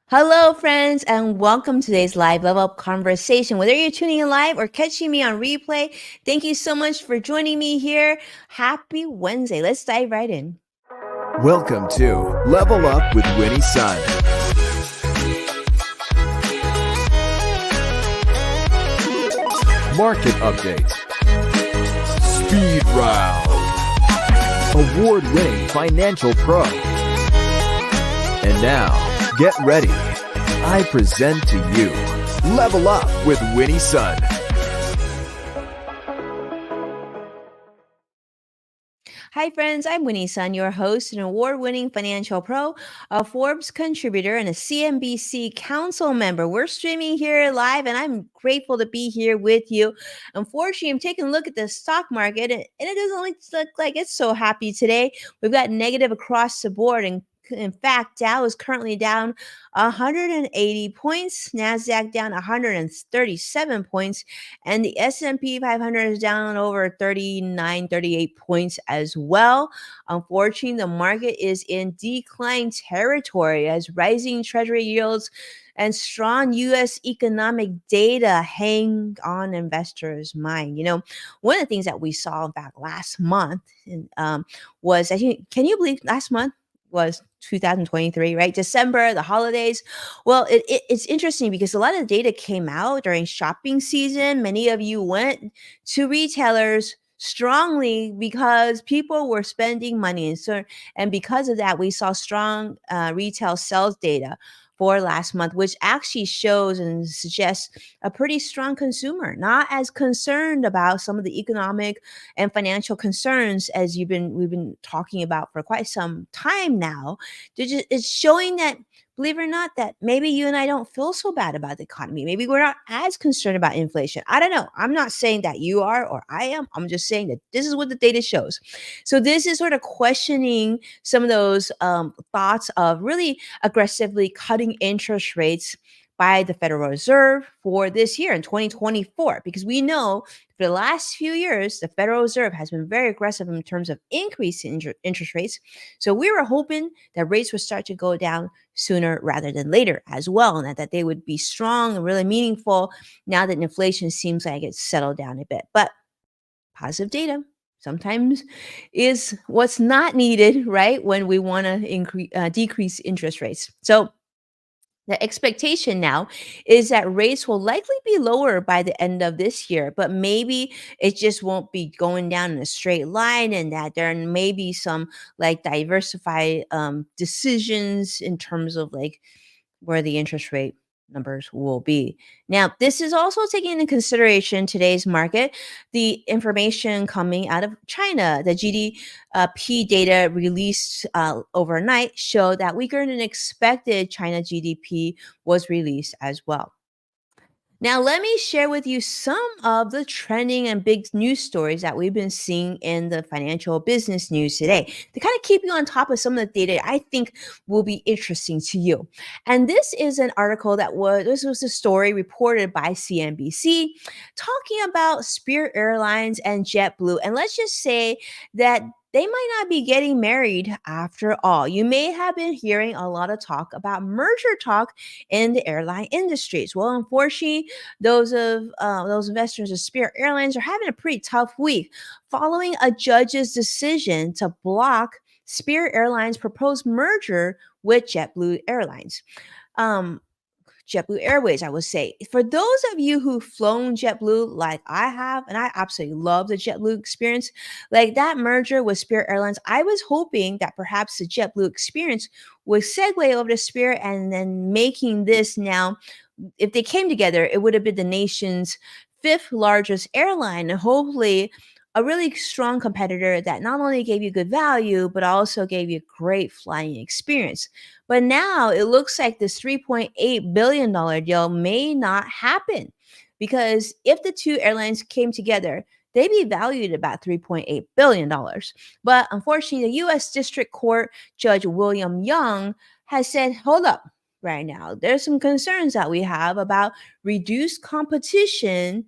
Hello, friends, and welcome to today's live level up conversation. Whether you're tuning in live or catching me on replay, thank you so much for joining me here. Happy Wednesday. Let's dive right in. Welcome to Level Up with Winnie Sun. Market update. Speed round. Award-winning financial pro. And now, get ready. I present to you Level Up with Winnie Sun. Hi, friends. I'm Winnie Sun, your host, an award winning financial pro, a Forbes contributor, and a CNBC council member. We're streaming here live, and I'm grateful to be here with you. Unfortunately, I'm taking a look at the stock market, and it doesn't look like it's so happy today. We've got negative across the board, and in fact, Dow is currently down 180 points, Nasdaq down 137 points, and the S&P 500 is down over 39, 38 points as well. Unfortunately, the market is in decline territory as rising treasury yields and strong U.S. economic data hang on investors' mind. One of the things that we saw, in fact, last month was, I think, can you believe last month was 2023, right? December, the holidays. Well, it's interesting because a lot of data came out during shopping season. Many of you went to retailers strongly because people were spending money. And because of that, we saw strong retail sales data for last month, which actually shows and suggests a pretty strong consumer, not as concerned about some of the economic and financial concerns as we've been talking about for quite some time now. It's showing that, believe it or not, that maybe you and I don't feel so bad about the economy. Maybe we're not as concerned about inflation. I don't know. I'm not saying that you are or I am. I'm just saying that this is what the data shows. So this is sort of questioning some of those thoughts of really aggressively cutting interest rates by the Federal Reserve for this year in 2024, because we know for the last few years, the Federal Reserve has been very aggressive in terms of increasing interest rates. So we were hoping that rates would start to go down sooner rather than later as well, and that they would be strong and really meaningful now that inflation seems like it's settled down a bit. But positive data sometimes is what's not needed, right? When we want to decrease interest rates. So the expectation now is that rates will likely be lower by the end of this year, but maybe it just won't be going down in a straight line, and that there may be some like diversified decisions in terms of like where the interest rate numbers will be. Now, this is also taking into consideration today's market, the information coming out of China. The GDP data released overnight showed that weaker than expected China GDP was released as well. Now, let me share with you some of the trending and big news stories that we've been seeing in the financial business news today to kind of keep you on top of some of the data I think will be interesting to you. And this is an article this was a story reported by CNBC talking about Spirit Airlines and JetBlue. And let's just say that they might not be getting married after all. You may have been hearing a lot of talk about merger talk in the airline industries. Well, unfortunately, those investors of Spirit Airlines are having a pretty tough week following a judge's decision to block Spirit Airlines' proposed merger with JetBlue Airlines. Um, JetBlue Airways, I would say. For those of you who've flown JetBlue like I have, and I absolutely love the JetBlue experience, like that merger with Spirit Airlines, I was hoping that perhaps the JetBlue experience would segue over to Spirit and then making this now, if they came together, it would have been the nation's fifth largest airline, and hopefully a really strong competitor that not only gave you good value, but also gave you a great flying experience. But now it looks like this $3.8 billion deal may not happen, because if the two airlines came together, they'd be valued at about $3.8 billion. But unfortunately, the U.S. District Court Judge William Young has said, hold up, right now, there's some concerns that we have about reduced competition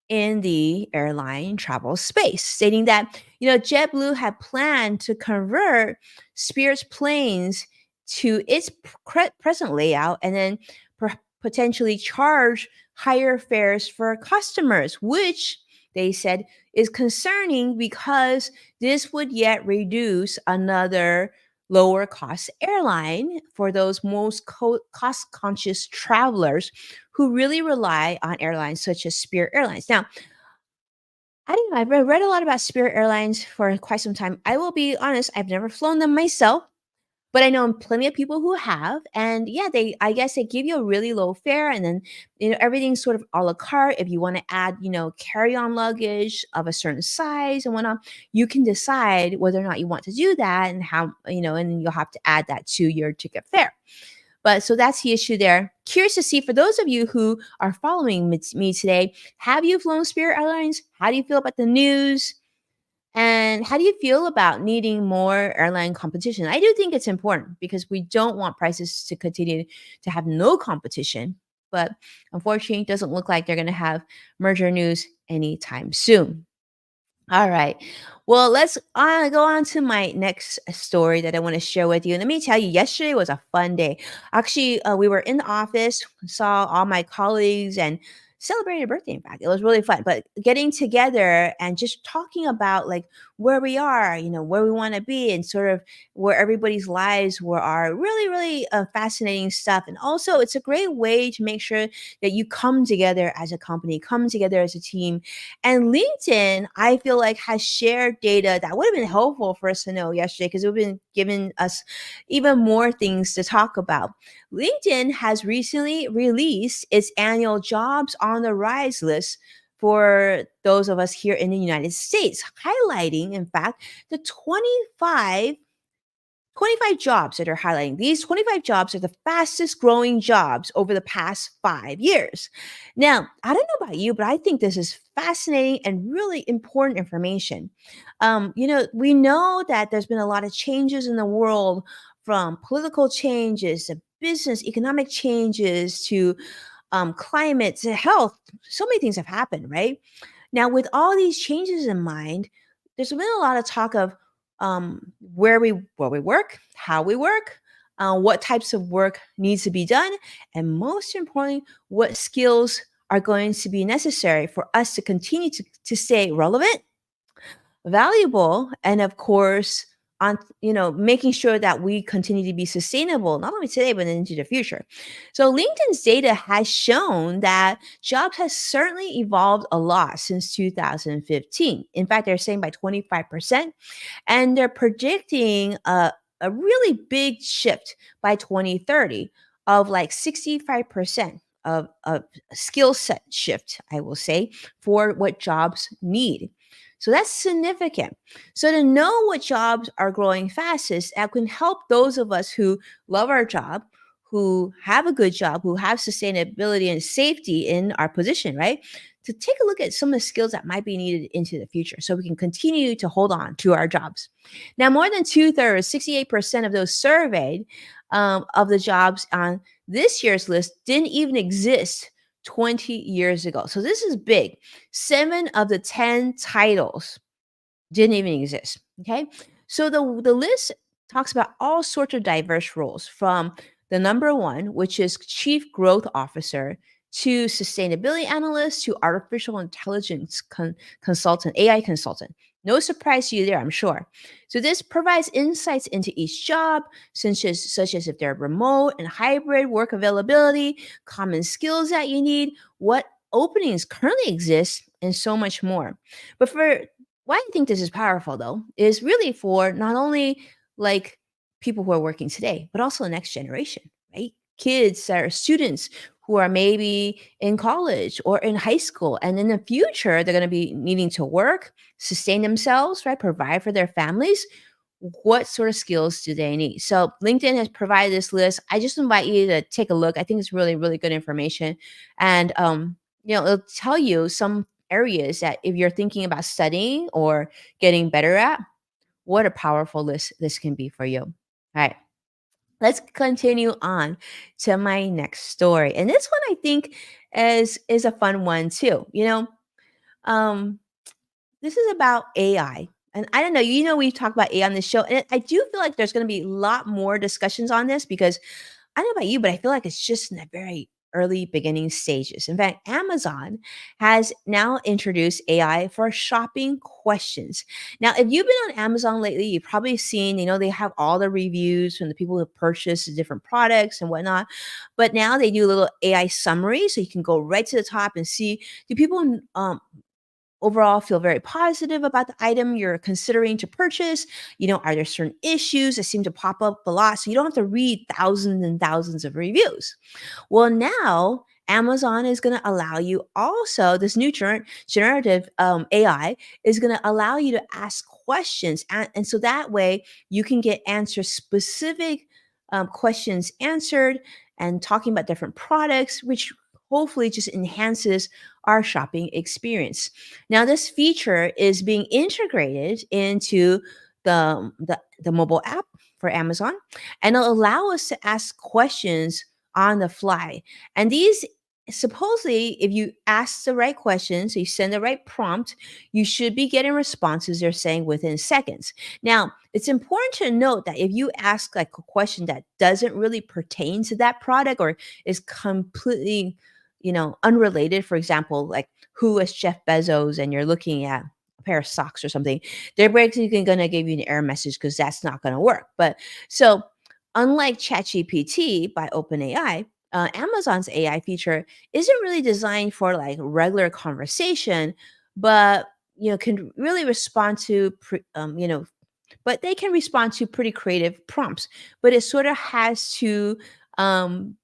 in the airline travel space, stating that, JetBlue had planned to convert Spirit's planes to its present layout and then potentially charge higher fares for customers, which they said is concerning because this would yet reduce another lower cost airline for those most cost conscious travelers who really rely on airlines such as Spirit Airlines. Now, I don't know. I've read a lot about Spirit Airlines for quite some time. I will be honest, I've never flown them myself, but I know plenty of people who have. And yeah, I guess they give you a really low fare and then, everything's sort of a la carte. If you want to add, carry-on luggage of a certain size and whatnot, you can decide whether or not you want to do that and how, and then you'll have to add that to your ticket fare. But so that's the issue there. Curious to see for those of you who are following me today, have you flown Spirit Airlines? How do you feel about the news? And how do you feel about needing more airline competition? I do think it's important because we don't want prices to continue to have no competition. But unfortunately, it doesn't look like they're going to have merger news anytime soon. All right. Well, let's go on to my next story that I want to share with you. And let me tell you, yesterday was a fun day. Actually, we were in the office, saw all my colleagues, and celebrated a birthday. In fact, it was really fun. But getting together and just talking about like where we are, where we want to be, and sort of where everybody's lives were are really, really fascinating stuff. And also, it's a great way to make sure that you come together as a company, come together as a team, and LinkedIn, I feel like, has shared data that would have been helpful for us to know yesterday because it would have been giving us even more things to talk about. LinkedIn has recently released its annual Jobs on the Rise list for those of us here in the United States, highlighting, in fact, the 25 jobs that are highlighting. These 25 jobs are the fastest growing jobs over the past 5 years. Now, I don't know about you, but I think this is fascinating and really important information. We know that there's been a lot of changes in the world, from political changes to business, economic changes to climate to health. So many things have happened, right? Now, with all these changes in mind, there's been a lot of talk of where we work, how we work, what types of work needs to be done, and most importantly, what skills are going to be necessary for us to continue to stay relevant, valuable, and of course, on making sure that we continue to be sustainable not only today but into the future. So LinkedIn's data has shown that jobs has certainly evolved a lot since 2015. In fact, they're saying by 25%, and they're predicting a really big shift by 2030 of like 65% of skill set shift, I will say, for what jobs need. So that's significant. So to know what jobs are growing fastest, that can help those of us who love our job, who have a good job, who have sustainability and safety in our position, right? To take a look at some of the skills that might be needed into the future so we can continue to hold on to our jobs. Now, more than two-thirds, 68% of those surveyed of the jobs on this year's list didn't even exist 20 years ago. So this is big. 7 of the 10 titles didn't even exist. Okay. So the list talks about all sorts of diverse roles, from the number one, which is Chief Growth Officer, to sustainability analyst, to artificial intelligence consultant, AI consultant. No surprise to you there, I'm sure. So this provides insights into each job, such as if they're remote and hybrid work availability, common skills that you need, what openings currently exist, and so much more. But for why I think this is powerful, though, is really for not only like people who are working today, but also the next generation, right? Kids that are students who are maybe in college or in high school. And in the future, they're going to be needing to work, sustain themselves, right? Provide for their families. What sort of skills do they need? So LinkedIn has provided this list. I just invite you to take a look. I think it's really, really good information. And, it'll tell you some areas that if you're thinking about studying or getting better at, what a powerful list this can be for you. All right. Let's continue on to my next story. And this one I think is a fun one too. Um, this is about AI. And I don't know, we've talked about AI on this show, and I do feel like there's going to be a lot more discussions on this because I don't know about you, but I feel like it's just in the very early beginning stages. In fact, Amazon has now introduced AI for shopping questions. Now, if you've been on Amazon lately, you've probably seen, they have all the reviews from the people who purchased the different products and whatnot. But now they do a little AI summary, so you can go right to the top and see, do people overall feel very positive about the item you're considering to purchase? Are there certain issues that seem to pop up a lot? So you don't have to read thousands and thousands of reviews. Well, now Amazon is going to allow you also, this new generative AI is going to allow you to ask questions. And so that way you can get answer specific questions answered and talking about different products, which hopefully just enhances our shopping experience. Now, this feature is being integrated into the mobile app for Amazon, and it'll allow us to ask questions on the fly. And these supposedly, if you ask the right questions, you send the right prompt, you should be getting responses they're saying within seconds. Now, it's important to note that if you ask like a question that doesn't really pertain to that product or is completely, unrelated, for example, like who is Jeff Bezos, and you're looking at a pair of socks or something, they're basically going to give you an error message because that's not going to work. But so, unlike ChatGPT by OpenAI, Amazon's AI feature isn't really designed for like regular conversation, but can really respond to but they can respond to pretty creative prompts. But it sort of has to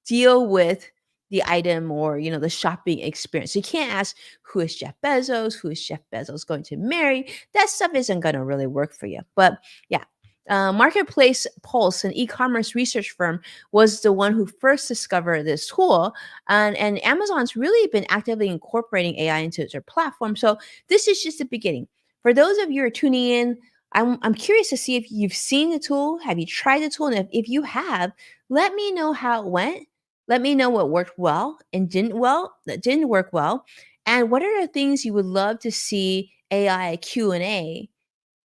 deal with the item or the shopping experience. So you can't ask, who is Jeff Bezos? Who is Jeff Bezos going to marry? That stuff isn't going to really work for you. But yeah. Marketplace Pulse, an e-commerce research firm, was the one who first discovered this tool, and Amazon's really been actively incorporating AI into their platform. So this is just the beginning. For those of you who are tuning in, I'm curious to see if you've seen the tool. Have you tried the tool? And if you have, let me know how it went. Let me know what worked well and that didn't work well. And what are the things you would love to see AI Q&A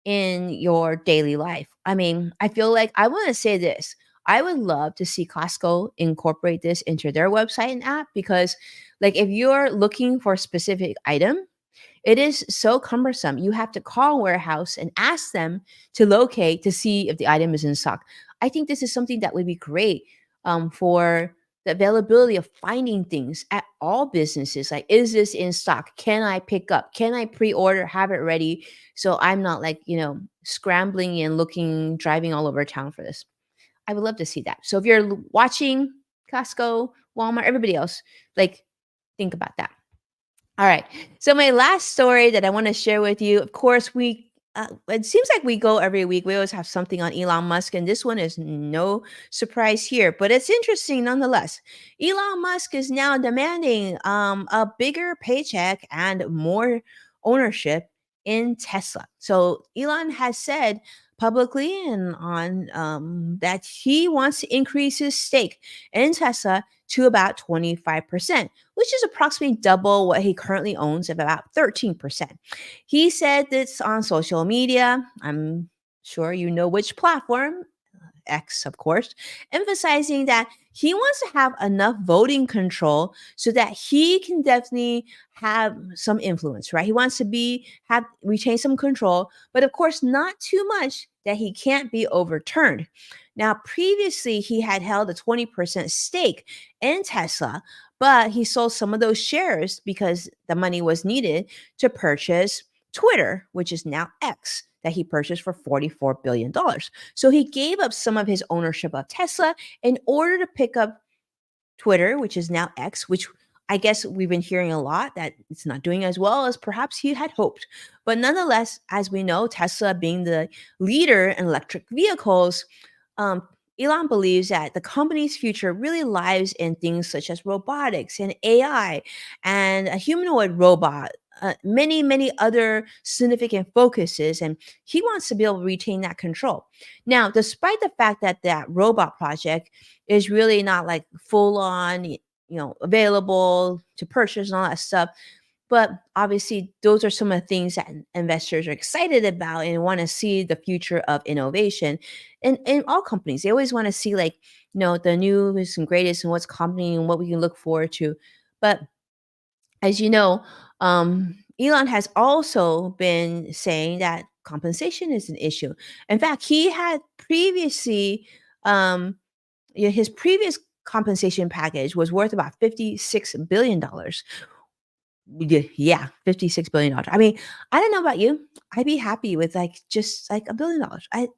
in your daily life? I mean, I feel like I want to say this. I would love to see Costco incorporate this into their website and app because like if you're looking for a specific item, it is so cumbersome. You have to call a warehouse and ask them to locate to see if the item is in stock. I think this is something that would be great for the availability of finding things at all businesses. Like, is this in stock? Can I pick up? Can I pre-order, have it ready? So I'm not like, scrambling and looking, driving all over town for this. I would love to see that. So if you're watching Costco, Walmart, everybody else, like, think about that. All right. So my last story that I want to share with you, of course, it seems like we go every week. We always have something on Elon Musk, and this one is no surprise here, but it's interesting nonetheless. Elon Musk is now demanding a bigger paycheck and more ownership in Tesla. So Elon has said publicly and on that he wants to increase his stake in Tesla to about 25%, which is approximately double what he currently owns of about 13%. He said this on social media. I'm sure you know which platform, X, of course, emphasizing that he wants to have enough voting control so that he can definitely have some influence, right? He wants to retain some control, but of course, not too much that he can't be overturned. Now, previously, he had held a 20% stake in Tesla, but he sold some of those shares because the money was needed to purchase Twitter, which is now X, that he purchased for $44 billion. So he gave up some of his ownership of Tesla in order to pick up Twitter, which is now X, which I guess we've been hearing a lot that it's not doing as well as perhaps he had hoped. But nonetheless, as we know, Tesla being the leader in electric vehicles, um, Elon believes that the company's future really lies in things such as robotics and AI and a humanoid robot, many, many other significant focuses. And he wants to be able to retain that control. Now, despite the fact that that robot project is really not like full on, available to purchase and all that stuff, But obviously, those are some of the things that investors are excited about and want to see the future of innovation. And in all companies, they always want to see, like, the newest and greatest and what's coming and what we can look forward to. But as you know, Elon has also been saying that compensation is an issue. In fact, he had previously, um, his previous compensation package was worth about $56 billion. Yeah, $56 billion. I mean, I don't know about you. I'd be happy with like just like $1 billion. I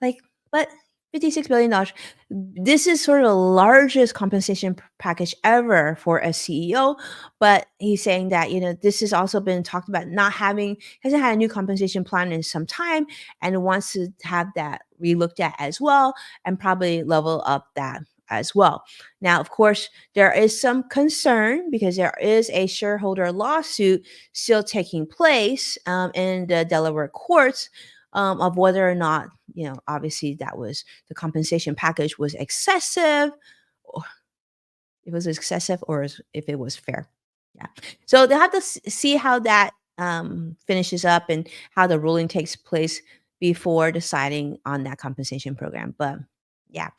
like, but $56 billion. This is sort of the largest compensation package ever for a CEO. But he's saying that this has also been talked about, not having hasn't had a new compensation plan in some time, and wants to have that relooked at as well, and probably level up that as well. Now, of course, there is some concern because there is a shareholder lawsuit still taking place in the Delaware courts, of whether or not, obviously that was the compensation package was excessive, or it was excessive, or if it was fair. Yeah. So they'll have to see how that finishes up and how the ruling takes place before deciding on that compensation program. But yeah,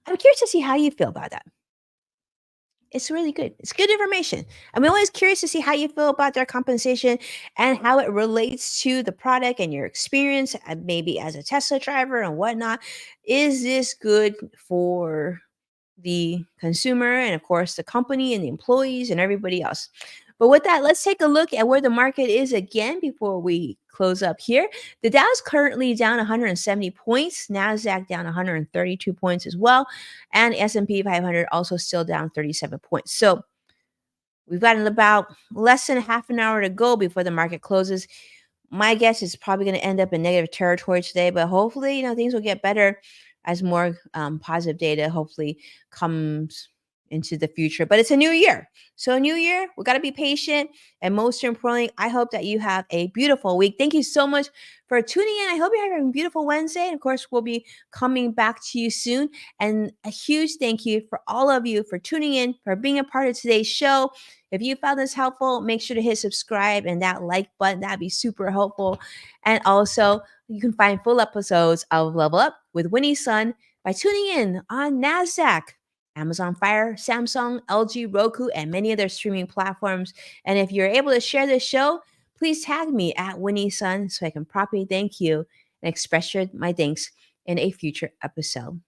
I'm curious to see how you feel about that. It's really good. It's good information. I'm always curious to see how you feel about their compensation and how it relates to the product and your experience, maybe as a Tesla driver and whatnot. Is this good for the consumer and, of course, the company and the employees and everybody else? But with that, let's take a look at where the market is again before we close up here. The Dow is currently down 170 points, Nasdaq down 132 points as well, and S&P 500 also still down 37 points. So we've got about less than half an hour to go before the market closes. My guess is probably going to end up in negative territory today, but hopefully, things will get better as more positive data hopefully comes into the future. But it's a new year. So, a new year, we got to be patient. And most importantly, I hope that you have a beautiful week. Thank you so much for tuning in. I hope you're having a beautiful Wednesday. And of course, we'll be coming back to you soon. And a huge thank you for all of you for tuning in, for being a part of today's show. If you found this helpful, make sure to hit subscribe and that like button. That'd be super helpful. And also, you can find full episodes of Level Up with Winnie Sun by tuning in on NASDAQ, Amazon Fire, Samsung, LG, Roku, and many other streaming platforms. And if you're able to share this show, please tag me at Winnie Sun so I can properly thank you and express my thanks in a future episode.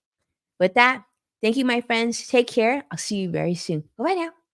With that, thank you, my friends. Take care. I'll see you very soon. Bye now.